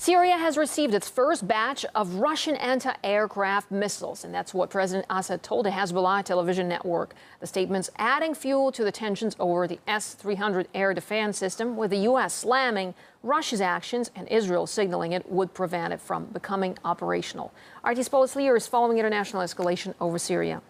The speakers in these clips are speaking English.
Syria has received its first batch of Russian anti-aircraft missiles, and that's what President Assad told the Hezbollah television network. The statement's adding fuel to the tensions over the S-300 air defense system, with the U.S. slamming Russia's actions and Israel signaling it would prevent it from becoming operational. RT's Paul Lear is following international escalation over Syria.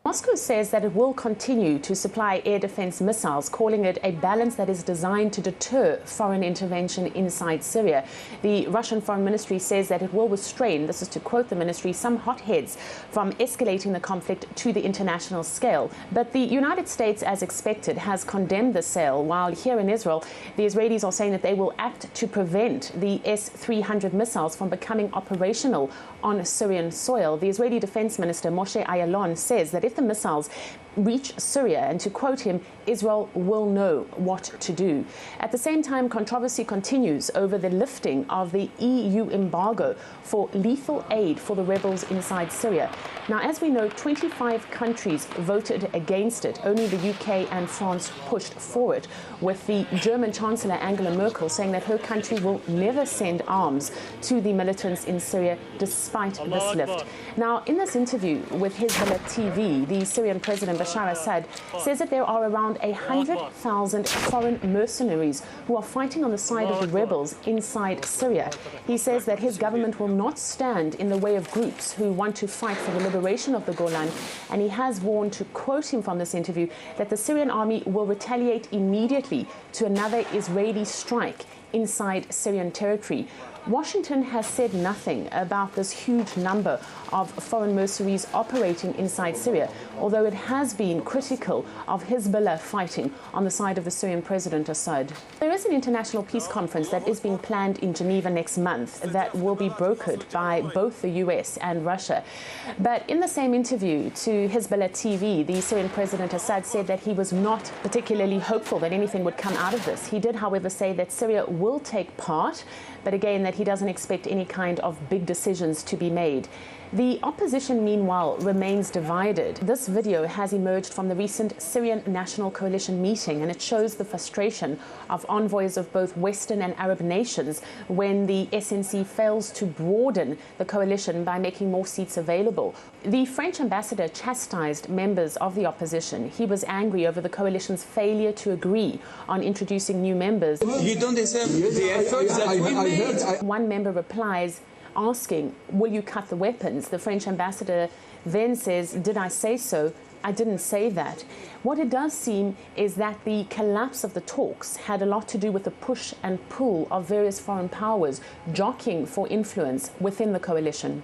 Moscow says that it will continue to supply air defense missiles, calling it a balance that is designed to deter foreign intervention inside Syria. The Russian Foreign Ministry says that it will restrain, this is to quote the ministry, some hotheads from escalating the conflict to the international scale. But the United States, as expected, has condemned the sale, while here in Israel, the Israelis are saying that they will act to prevent the S-300 missiles from becoming operational on Syrian soil. The Israeli Defense Minister Moshe Ayalon says that if the missiles reach Syria, and to quote him, Israel will know what to do. At the same time, controversy continues over the lifting of the EU embargo for lethal aid for the rebels inside Syria. Now, as we know, 25 countries voted against it. Only the UK and France pushed for it, with the German Chancellor Angela Merkel saying that her country will never send arms to the militants in Syria despite this lift. Now, in this interview with Hezbollah TV, the Syrian President Bashar Assad says that there are around 100,000 foreign mercenaries who are fighting on the side of the rebels inside Syria. He says that his government will not stand in the way of groups who want to fight for the liberation of the Golan, and he has warned, to quote him from this interview, that the Syrian army will retaliate immediately to another Israeli strike inside Syrian territory. Washington has said nothing about this huge number of foreign mercenaries operating inside Syria, although it has been critical of Hezbollah fighting on the side of the Syrian President Assad. There is an international peace conference that is being planned in Geneva next month that will be brokered by both the US and Russia. But in the same interview to Hezbollah TV, the Syrian President Assad said that he was not particularly hopeful that anything would come out of this. He did, however, say that Syria will take part, but again that he doesn't expect any kind of big decisions to be made. The opposition, meanwhile, remains divided. This video has emerged from the recent Syrian National Coalition meeting, and it shows the frustration of envoys of both Western and Arab nations when the SNC fails to broaden the coalition by making more seats available. The French ambassador chastised members of the opposition. He was angry over the coalition's failure to agree on introducing new members. You don't deserve the efforts that we made. One member replies, asking, will you cut the weapons? The French ambassador then says, did I say so? I didn't say that. What it does seem is that the collapse of the talks had a lot to do with the push and pull of various foreign powers jockeying for influence within the coalition.